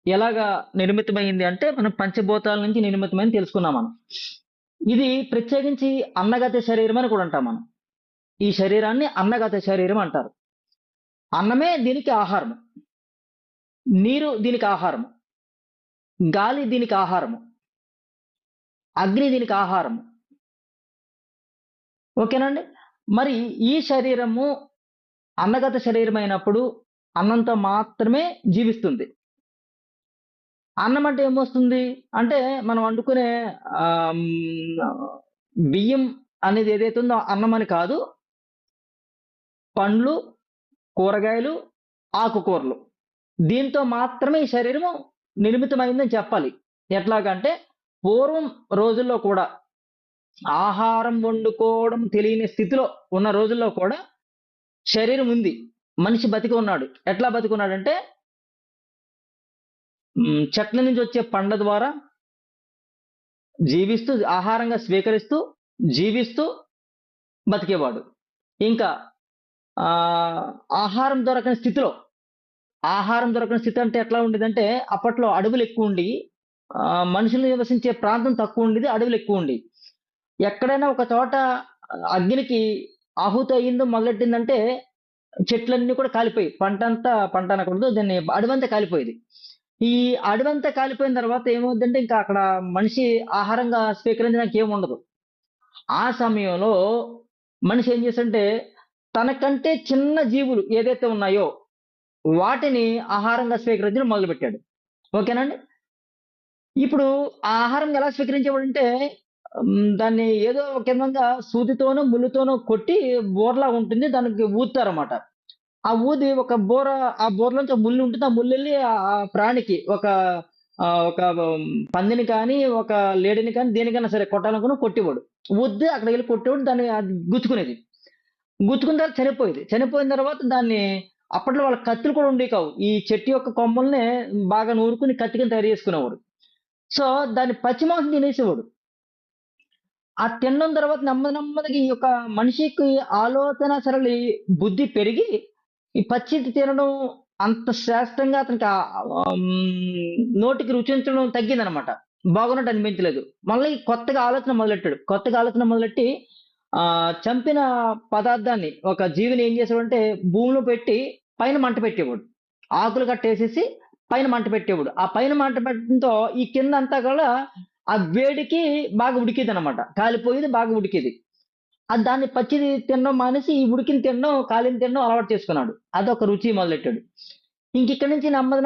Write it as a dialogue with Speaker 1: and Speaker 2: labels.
Speaker 1: ఎలాగా నిర్మితమైంది అంటే, మనం పంచభూతాల నుంచి నిర్మితమైంది తెలుసుకున్నాం మనం. ఇది ప్రత్యేకించి అన్నగత శరీరం అని కూడా అంటాం మనం. ఈ శరీరాన్ని అన్నగత శరీరం అంటారు. అన్నమే దీనికి ఆహారము. నీరు దీనికి ఆహారము. గాలి దీనికి ఆహారము. అగ్ని దీనికి ఆహారము. ఓకేనండి? మరి ఈ శరీరము అన్నగత శరీరమైనప్పుడు అన్నంతో మాత్రమే జీవిస్తుంది. అన్నం అంటే ఏమొస్తుంది? అంటే మనం వండుకునే బియ్యం అనేది ఏదైతే ఉందో అన్నం అని కాదు. పండ్లు, కూరగాయలు, ఆకుకూరలు. దీంతో మాత్రమే ఈ శరీరము నిర్మితమైందని చెప్పాలి. ఎట్లాగంటే పూర్వం రోజుల్లో కూడా ఆహారం వండుకోవడం తెలియని స్థితిలో ఉన్న రోజుల్లో కూడా శరీరం ఉంది. మనిషి బతికి ఉన్నాడు. ఎట్లా బతికున్నాడంటే చెట్ల నుంచి వచ్చే పండ్ల ద్వారా జీవిస్తూ, ఆహారంగా స్వీకరిస్తూ, జీవిస్తూ బతికేవాడు. ఇంకా ఆహ్, ఆహారం దొరకని స్థితిలో ఆహారం దొరకని స్థితి అంటే ఎట్లా ఉండేదంటే అప్పట్లో అడవులెక్కువుండి మనుషులు నివసించే ప్రాంతం తక్కువుండేది. అడవులెక్కువుండేయి. ఎక్కడైనా ఒక చోట అగ్నికి ఆహుతి అయిందో మొదలెట్టిందంటే చెట్లన్నీ కూడా కాలిపోయాయి. పంట అనకూడదు. దాన్ని అడవంతా కాలిపోయేది. ఈ అడవంతా కాలిపోయిన తర్వాత ఏమవుద్దంటే ఇంకా అక్కడ మనిషి ఆహారంగా స్వీకరించడానికి ఏముండదు. ఆ సమయంలో మనిషి ఏం చేసాడంటే తనకంటే చిన్న జీవులు ఏదైతే ఉన్నాయో వాటిని ఆహారంగా స్వీకరించడం మొదలుపెట్టాడు. ఓకేనండి? ఇప్పుడు ఆ ఆహారం ఎలా స్వీకరించేవాడంటే దాన్ని ఏదో ఒక విధంగా సూదితోనో, ముల్లుతోనో కొట్టి బోర్లా ఉంటుంది. దానికి ఊదుతారన్నమాట. ఆ ఊది ఒక బోర ఆ బోరలోంచి ఒక ముల్లు ఉంటుంది. ఆ ముల్లెళ్ళి ఆ ప్రాణికి ఒక పందిని కానీ, ఒక లేడీని కానీ, దేనికైనా సరే కొట్టాలనుకున్న కొట్టేవాడు. ఊదితే అక్కడికెళ్ళి కొట్టేవాడు. దాన్ని అది గుచ్చుకునేది. గుచ్చుకున్న తర్వాత చనిపోయేది. చనిపోయిన తర్వాత దాన్ని అప్పట్లో వాళ్ళకి కత్తులు కూడా ఉండేవి కావు. ఈ చెట్టు యొక్క కొమ్మల్నే బాగా నూరుకొని కత్తి కింద తయారు చేసుకునేవాడు. సో, దాన్ని పచ్చి మాంసం తినేసేవాడు. ఆ తినడం తర్వాత నెమ్మదిగా ఈ యొక్క మనిషికి ఆలోచన సరళి బుద్ధి పెరిగి, ఈ పచ్చిది తినడం అంత శ్రేష్టంగా అతనికి నోటికి రుచించడం తగ్గిందనమాట. బాగున్నట్టు అనిపించలేదు. మళ్ళీ కొత్తగా ఆలోచన మొదలెట్టాడు. కొత్తగా ఆలోచన మొదలెట్టి చంపిన పదార్థాన్ని ఒక జీవిని ఏం చేసాడంటే భూమిలో పెట్టి పైన మంట పెట్టేవాడు. ఆకులు కట్టేసేసి పైన మంట పెట్టేవాడు. ఆ పైన మంట పెట్టడంతో ఈ కిందంతా కూడా ఆ వేడికి బాగా ఉడికేదనమాట. కాలిపోయేది బాగా ఉడికేది. దాన్ని పచ్చిది తినడం మానేసి ఈ ఉడికింది తినడం, కాలింది తినడం అలవాటు చేసుకున్నాడు. అదొక రుచి మొదలెట్టాడు. ఇంకిక్కడి నుంచి నెమ్మది